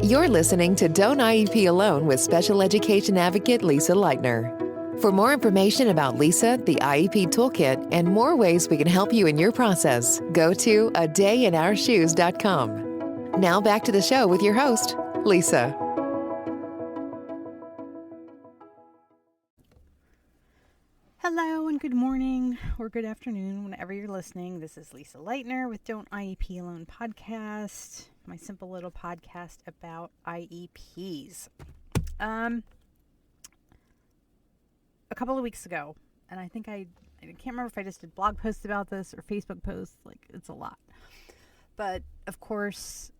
You're listening to Don't IEP Alone with Special Education Advocate Lisa Lightner. For more information about Lisa, the IEP Toolkit, and more ways we can help you in your process, go to adayinourshoes.com. Now back to the show with your host, Lisa. Hello and good morning or good afternoon whenever you're listening. This is Lisa Lightner with Don't IEP Alone podcast, my simple little podcast about IEPs. A couple of weeks ago, and I think I can't remember if I just did blog posts about this or Facebook posts, like it's a lot. But of course,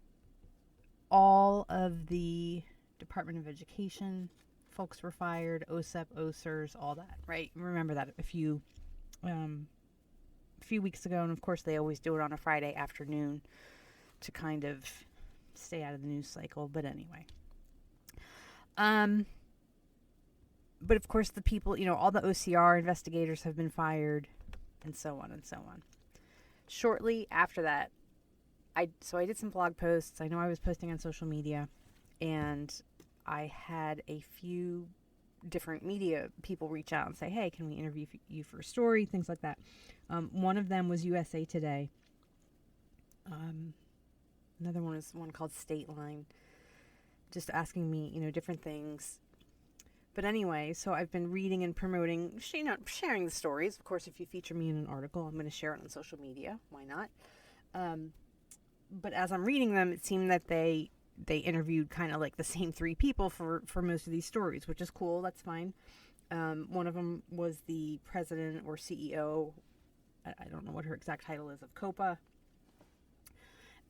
all of the Department of Education folks were fired, OSEP, OSERS, all that, right? Remember that a few weeks ago, and of course they always do it on a Friday afternoon to kind of stay out of the news cycle. But anyway, but of course the people, all the OCR investigators have been fired, and so on and so on. Shortly after that, I did some blog posts. I know I was posting on social media, and I had a few different media people reach out and say, hey, can we interview you for a story? Things like that. One of them was USA Today. Another one is one called State Line, just asking me, different things. But anyway, so I've been reading and promoting, sharing the stories. Of course, if you feature me in an article, I'm going to share it on social media. Why not? But as I'm reading them, it seemed that they interviewed kind of like the same three people for most of these stories, which is cool. That's fine. One of them was the president or CEO. I don't know what her exact title is, of COPA.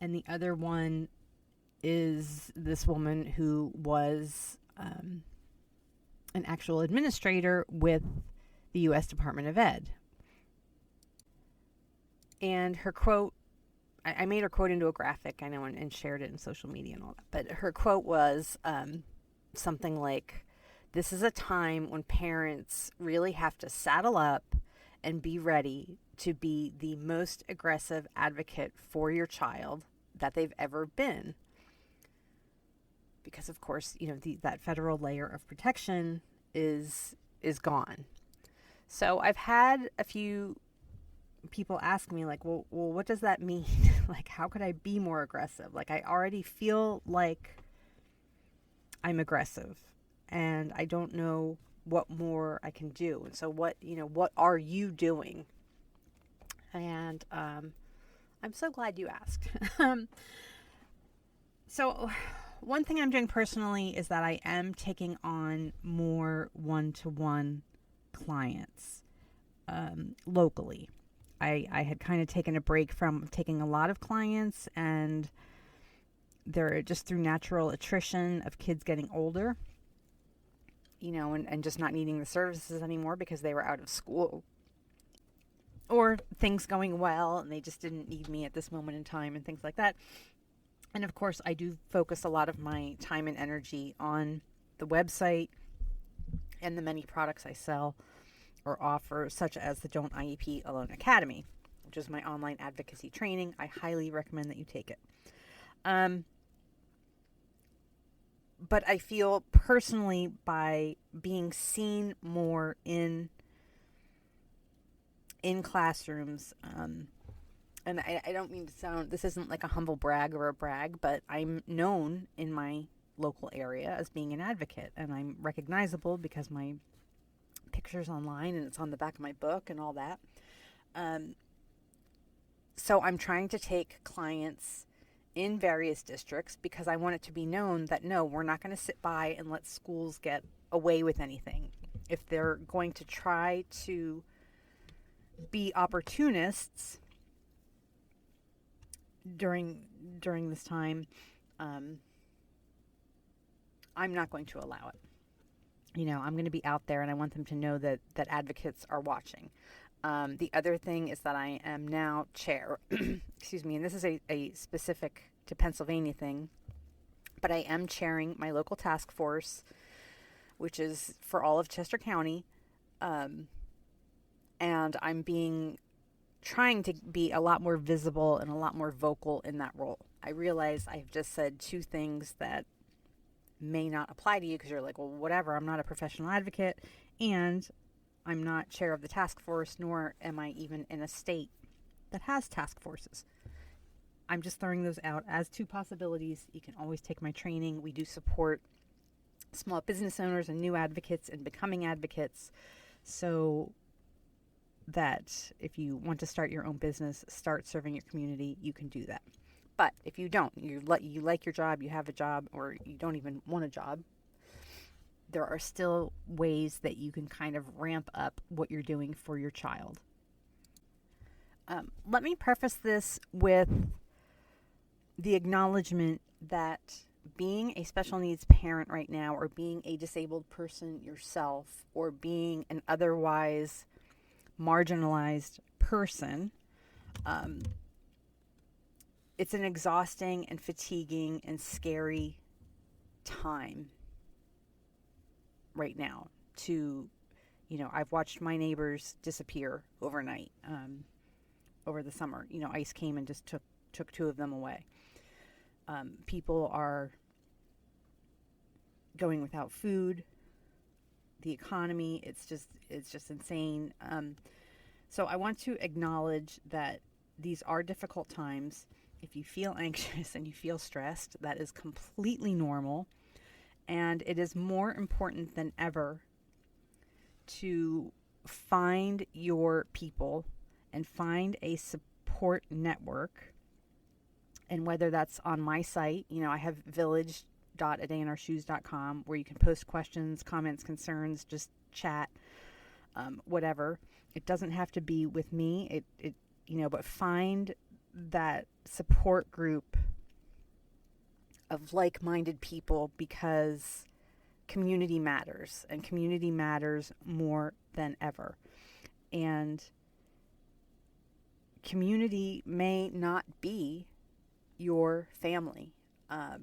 And the other one is this woman who was an actual administrator with the U.S. Department of Ed. And her quote, I made her quote into a graphic, I know, and shared it in social media and all that. But her quote was something like, this is a time when parents really have to saddle up and be ready to be the most aggressive advocate for your child that they've ever been. Because, of course, that federal layer of protection is gone. So I've had a few people ask me, like, well, what does that mean? Like, how could I be more aggressive? Like, I already feel like I'm aggressive, and I don't know what more I can do. And so what are you doing? And I'm so glad you asked. So one thing I'm doing personally is that I am taking on more one-to-one clients locally. I had kind of taken a break from taking a lot of clients, and they're just through natural attrition of kids getting older, and just not needing the services anymore because they were out of school, or things going well and they just didn't need me at this moment in time and things like that. And of course, I do focus a lot of my time and energy on the website and the many products I sell or offer, such as the Don't IEP Alone Academy, which is my online advocacy training. I highly recommend that you take it. But I feel personally, by being seen more in classrooms, and I don't mean to sound, this isn't like a humble brag or a brag, but I'm known in my local area as being an advocate, and I'm recognizable because my pictures online and it's on the back of my book and all that. So I'm trying to take clients in various districts because I want it to be known that no, we're not going to sit by and let schools get away with anything. If they're going to try to be opportunists during this time, I'm not going to allow it. I'm going to be out there, and I want them to know that advocates are watching. The other thing is that I am now chair, excuse me, and this is a specific to Pennsylvania thing, but I am chairing my local task force, which is for all of Chester County, and I'm trying to be a lot more visible and a lot more vocal in that role. I realize I've just said two things that may not apply to you because you're like, well, whatever, I'm not a professional advocate, and I'm not chair of the task force, nor am I even in a state that has task forces. I'm just throwing those out as two possibilities. You can always take my training. We do support small business owners and new advocates and becoming advocates, so that if you want to start your own business, start serving your community, you can do that. But if you don't, you like your job, you have a job, or you don't even want a job, there are still ways that you can kind of ramp up what you're doing for your child. Let me preface this with the acknowledgement that being a special needs parent right now, or being a disabled person yourself, or being an otherwise marginalized person, it's an exhausting and fatiguing and scary time right now. I've watched my neighbors disappear overnight, over the summer. ICE came and just took two of them away. People are going without food. The economy, it's just insane. So I want to acknowledge that these are difficult times. If you feel anxious and you feel stressed, that is completely normal. And it is more important than ever to find your people and find a support network. And whether that's on my site, I have village.adayinourshoes.com, where you can post questions, comments, concerns, just chat, whatever. It doesn't have to be with me. But find that support group of like-minded people, because community matters, and community matters more than ever. And community may not be your family. I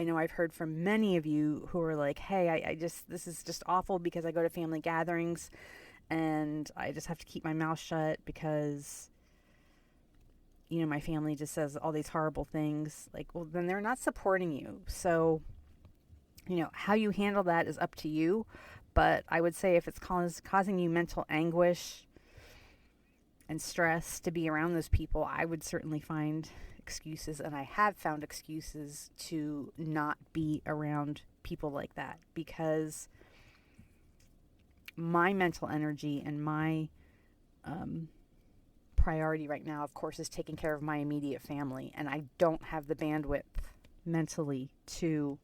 know I've heard from many of you who are like, hey, this is just awful because I go to family gatherings and I just have to keep my mouth shut because, my family just says all these horrible things. Like, well, then they're not supporting you. So, how you handle that is up to you. But I would say if it's causing you mental anguish and stress to be around those people, I would certainly find excuses, and I have found excuses to not be around people like that, because my mental energy and my priority right now, of course, is taking care of my immediate family, and I don't have the bandwidth mentally to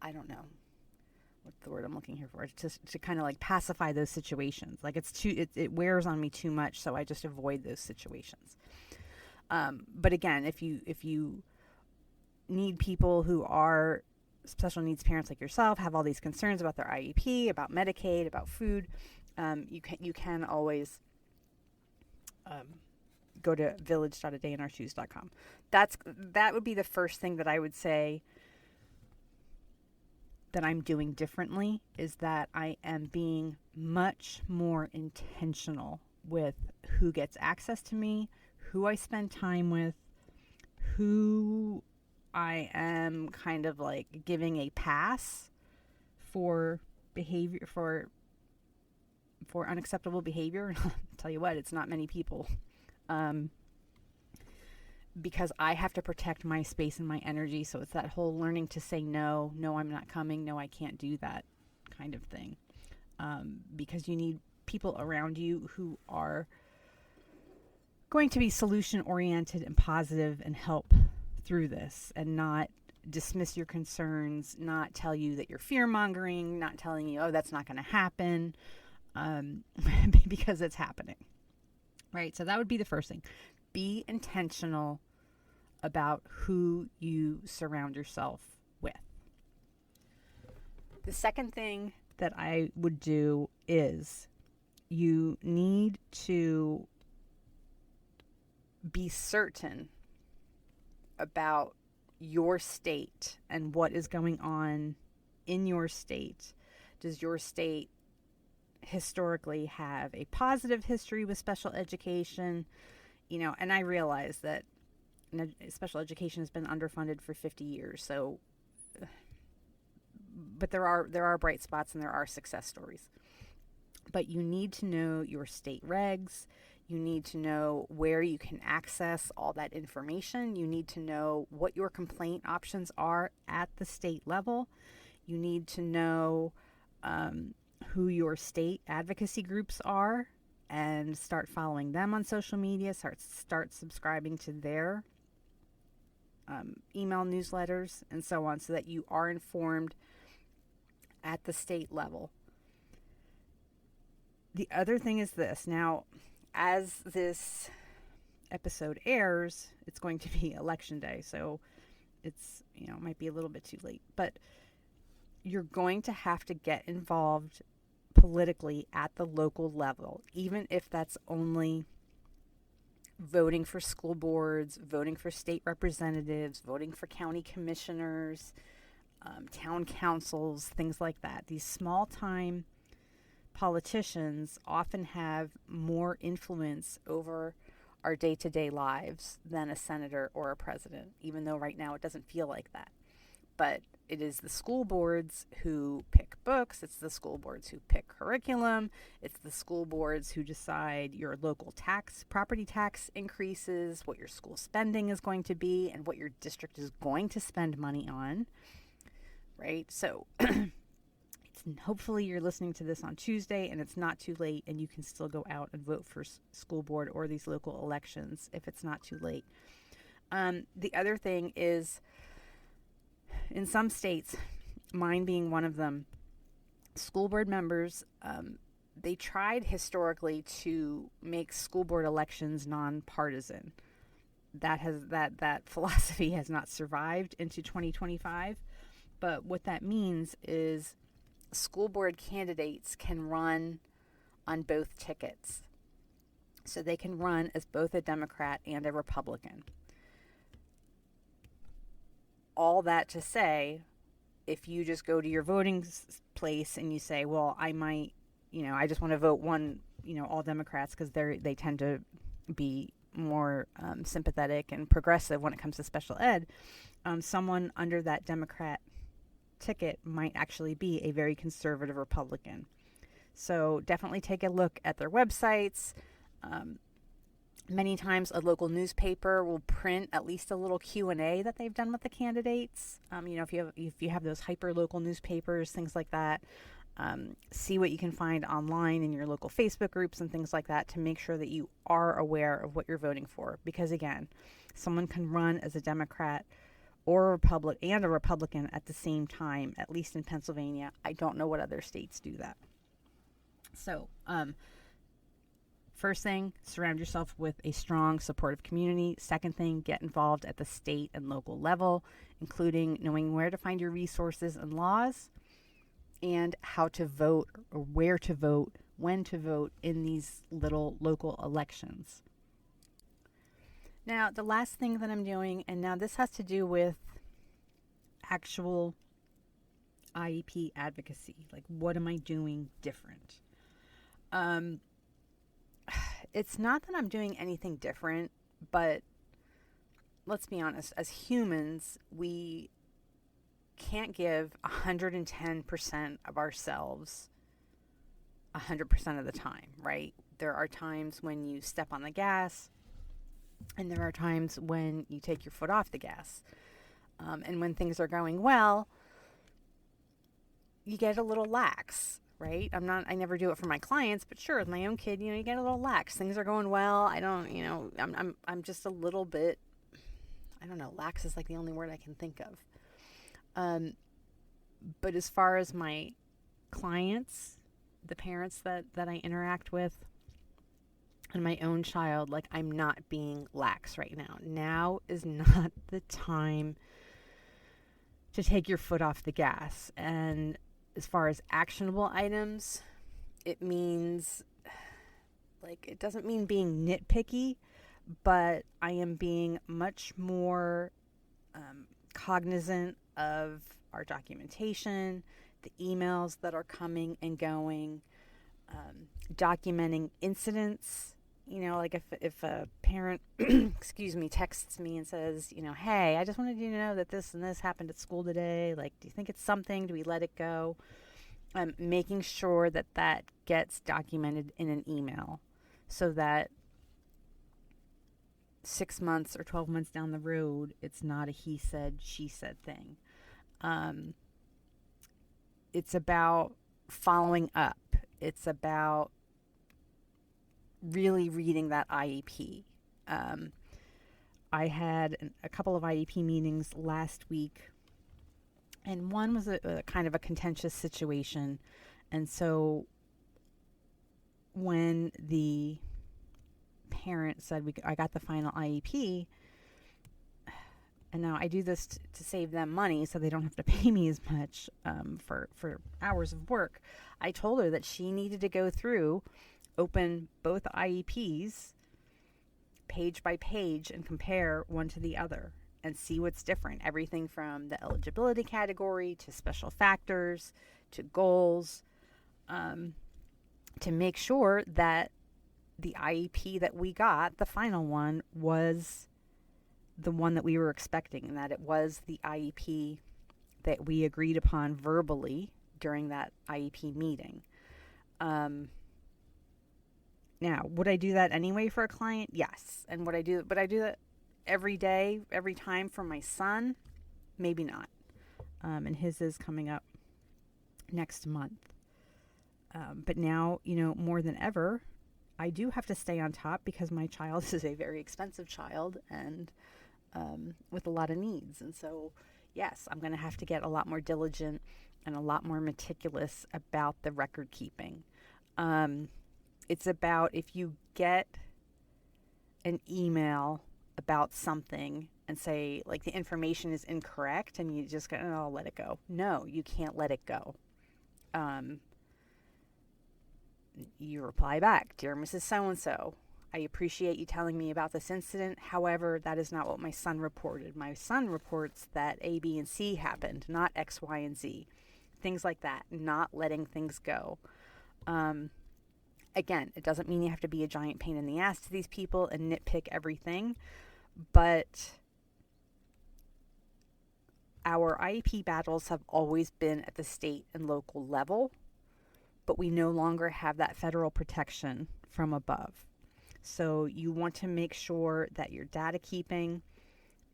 I don't know what's the word I'm looking here for, to kind of like pacify those situations. Like it wears on me too much, so I just avoid those situations. But again, if you need people who are special needs parents like yourself, have all these concerns about their IEP, about Medicaid, about food, you can always go to village.adayinourshoes.com. That would be the first thing that I would say that I'm doing differently, is that I am being much more intentional with who gets access to me, who I spend time with, who I am kind of like giving a pass for behavior, for unacceptable behavior. I'll tell you what, it's not many people. Because I have to protect my space and my energy. So it's that whole learning to say no, I'm not coming, no, I can't do that kind of thing. Because you need people around you who are going to be solution oriented and positive and help through this, and not dismiss your concerns, not tell you that you're fear mongering, not telling you, oh, that's not going to happen, because it's happening. Right. So that would be the first thing. Be intentional about who you surround yourself with. The second thing that I would do is you need to be certain about your state and what is going on in your state. Does your state historically have a positive history with special education? And I realize that special education has been underfunded for 50 years. So, but there are bright spots and there are success stories. But you need to know your state regs. You need to know where you can access all that information. You need to know what your complaint options are at the state level. You need to know who your state advocacy groups are and start following them on social media. Start subscribing to their email newsletters and so on, so that you are informed at the state level. The other thing is this. Now, as this episode airs, it's going to be election day, so it's, it might be a little bit too late, but you're going to have to get involved politically at the local level, even if that's only voting for school boards, voting for state representatives, voting for county commissioners, town councils, things like that. These small-time politicians often have more influence over our day-to-day lives than a senator or a president, even though right now it doesn't feel like that. But it is the school boards who pick books. It's the school boards who pick curriculum. It's the school boards who decide your local property tax increases, what your school spending is going to be, and what your district is going to spend money on, right? So hopefully you're listening to this on Tuesday and it's not too late and you can still go out and vote for school board or these local elections if it's not too late. The other thing is, in some states, mine being one of them, school board members, they tried historically to make school board elections nonpartisan. That philosophy has not survived into 2025. But what that means is school board candidates can run on both tickets. So they can run as both a Democrat and a Republican. All that to say, if you just go to your voting place and you say, well, I might, I just want to vote one, all Democrats because they tend to be more sympathetic and progressive when it comes to special ed, someone under that Democrat ticket might actually be a very conservative Republican. So definitely take a look at their websites. Many times a local newspaper will print at least a little Q&A that they've done with the candidates. If you have those hyper local newspapers, things like that, see what you can find online in your local Facebook groups and things like that to make sure that you are aware of what you're voting for. Because again, someone can run as a Democrat or a Republican at the same time, at least in Pennsylvania. I don't know what other states do that. So, first thing, surround yourself with a strong, supportive community. Second thing, get involved at the state and local level, including knowing where to find your resources and laws, and how to vote, or where to vote, when to vote in these little local elections. Now, the last thing that I'm doing, and now this has to do with actual IEP advocacy. Like, what am I doing different? It's not that I'm doing anything different, but let's be honest, as humans, we can't give 110% of ourselves 100% of the time, right? There are times when you step on the gas, and there are times when you take your foot off the gas. And when things are going well, you get a little lax, right? I never do it for my clients, but sure, with my own kid, you get a little lax. Things are going well. I'm just a little bit, lax is like the only word I can think of. But as far as my clients, the parents that I interact with, and my own child, like, I'm not being lax right now. Now is not the time to take your foot off the gas. And as far as actionable items, it means, it doesn't mean being nitpicky, but I am being much more cognizant of our documentation, the emails that are coming and going, documenting incidents, like if a parent, excuse me, texts me and says, hey, I just wanted you to know that this and this happened at school today. Like, do you think it's something? Do we let it go? Making sure that that gets documented in an email so that 6 months or 12 months down the road, it's not a he said, she said thing. It's about following up. It's about really reading that IEP. I had a couple of IEP meetings last week, and one was a kind of a contentious situation. And so when the parent said, I got the final IEP, and now I do this to save them money so they don't have to pay me as much for hours of work. I told her that she needed to go through, open both IEPs page by page and compare one to the other and see what's different. Everything from the eligibility category to special factors to goals, to make sure that the IEP that we got, the final one, was the one that we were expecting, and that it was the IEP that we agreed upon verbally during that IEP meeting. Now, would I do that anyway for a client? Yes. And would I do that every day, every time for my son? Maybe not. And his is coming up next month. But now, more than ever, I do have to stay on top because my child is a very expensive child and with a lot of needs. And so, yes, I'm going to have to get a lot more diligent and a lot more meticulous about the record keeping. It's about, if you get an email about something and say, like, the information is incorrect and you just go, oh, let it go. No, you can't let it go. You reply back, Dear Mrs. So-and-so, I appreciate you telling me about this incident. However, that is not what my son reported. My son reports that A, B, and C happened, not X, Y, and Z. Things like that, not letting things go. Again, it doesn't mean you have to be a giant pain in the ass to these people and nitpick everything, but our IEP battles have always been at the state and local level, but we no longer have that federal protection from above. So you want to make sure that your data keeping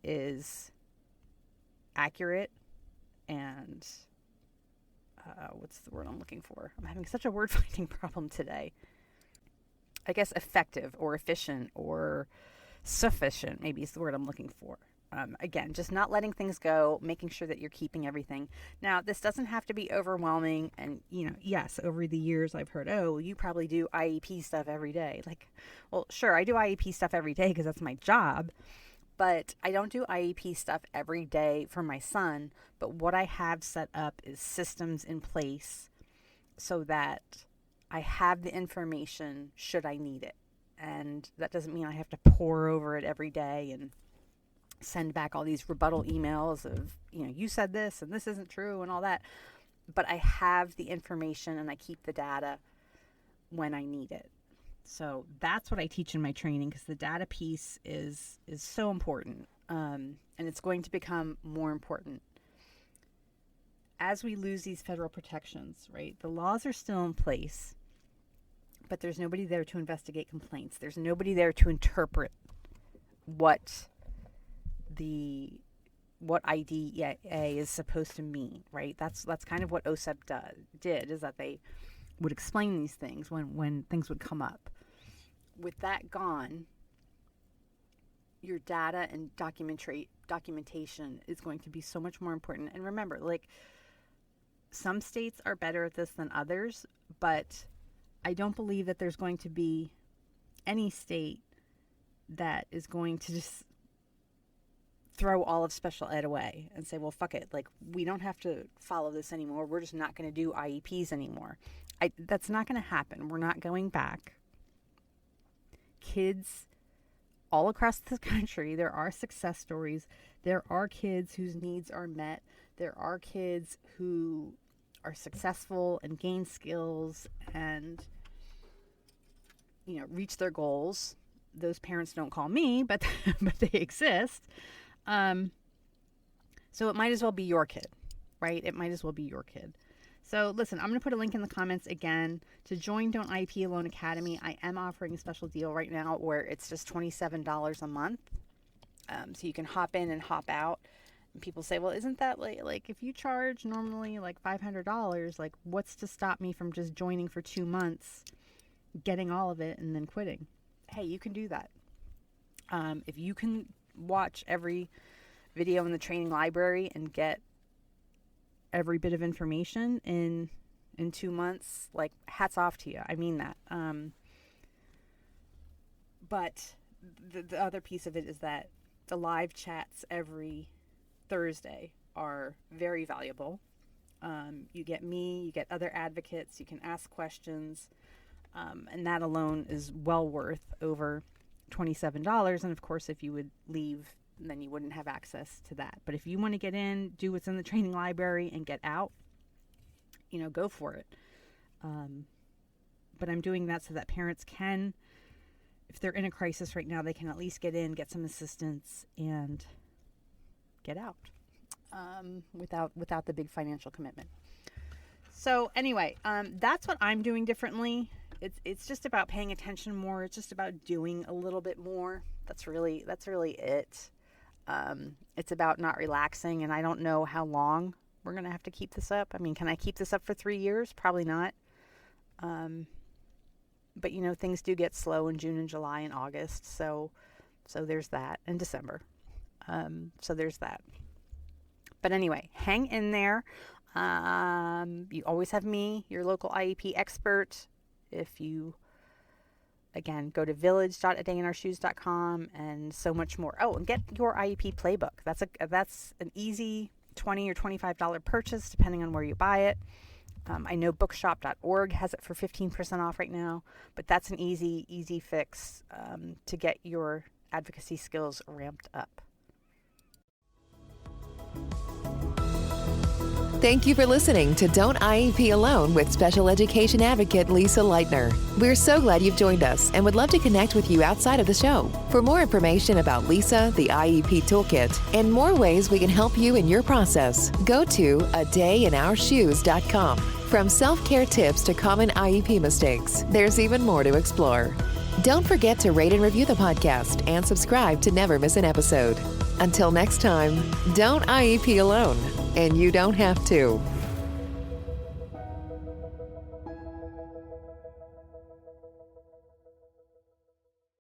is accurate and what's the word I'm looking for? I'm having such a word finding problem today. I guess effective or efficient or sufficient, maybe is the word I'm looking for. Again, just not letting things go, making sure that you're keeping everything. Now, this doesn't have to be overwhelming. And, yes, over the years I've heard, oh, you probably do IEP stuff every day. Like, well, sure, I do IEP stuff every day because that's my job. But I don't do IEP stuff every day for my son. But what I have set up is systems in place so that I have the information should I need it. And that doesn't mean I have to pore over it every day and send back all these rebuttal emails of, you said this and this isn't true and all that. But I have the information and I keep the data when I need it. So that's what I teach in my training, because the data piece is so important, and it's going to become more important as we lose these federal protections, right? The laws are still in place, but there's nobody there to investigate complaints. There's nobody there to interpret what IDEA is supposed to mean, right? That's kind of what OSEP did, is that they would explain these things when things would come up. With that gone, your data and documentation is going to be so much more important. And remember, like, some states are better at this than others, but I don't believe that there's going to be any state that is going to just throw all of special ed away and say, well, fuck it. Like, we don't have to follow this anymore. We're just not going to do IEPs anymore. That's not going to happen. We're not going back. Kids all across the country, there are success stories. There are kids whose needs are met. There are kids who are successful and gain skills and reach their goals. Those parents don't call me, but but they exist. So it might as well be your kid, right? It might as well be your kid. So listen, I'm going to put a link in the comments again to join Don't IEP Alone Academy. I am offering a special deal right now where it's just $27 a month. So you can hop in and hop out. And people say, well, isn't that like if you charge normally like $500, like what's to stop me from just joining for 2 months, getting all of it and then quitting? Hey, you can do that. If you can watch every video in the training library and get every bit of information in 2 months, like hats off to you. I mean that. But the other piece of it is that the live chats every Thursday are very valuable. You get me, you get other advocates, you can ask questions, and that alone is well worth over $27. And of course, if you would leave, then you wouldn't have access to that. But if you want to get in, do what's in the training library and get out, go for it. But I'm doing that so that parents can, if they're in a crisis right now, they can at least get in, get some assistance, and get out without the big financial commitment. So anyway, that's what I'm doing differently. It's just about paying attention more. It's just about doing a little bit more. That's really it. It's about not relaxing, and I don't know how long we're going to have to keep this up. I mean, can I keep this up for 3 years? Probably not. But things do get slow in June and July and August. So there's that, in December. So there's that. But anyway, hang in there. You always have me, your local IEP expert. If you, again, go to village.adayinourshoes.com and so much more. Oh, and get your IEP playbook. That's an easy $20 or $25 purchase, depending on where you buy it. I know bookshop.org has it for 15% off right now, but that's an easy fix to get your advocacy skills ramped up. Thank you for listening to Don't IEP Alone with Special Education Advocate Lisa Lightner. We're so glad you've joined us and would love to connect with you outside of the show. For more information about Lisa, the IEP Toolkit, and more ways we can help you in your process, go to adayinourshoes.com. From self-care tips to common IEP mistakes, there's even more to explore. Don't forget to rate and review the podcast and subscribe to never miss an episode. Until next time, don't IEP alone, and you don't have to.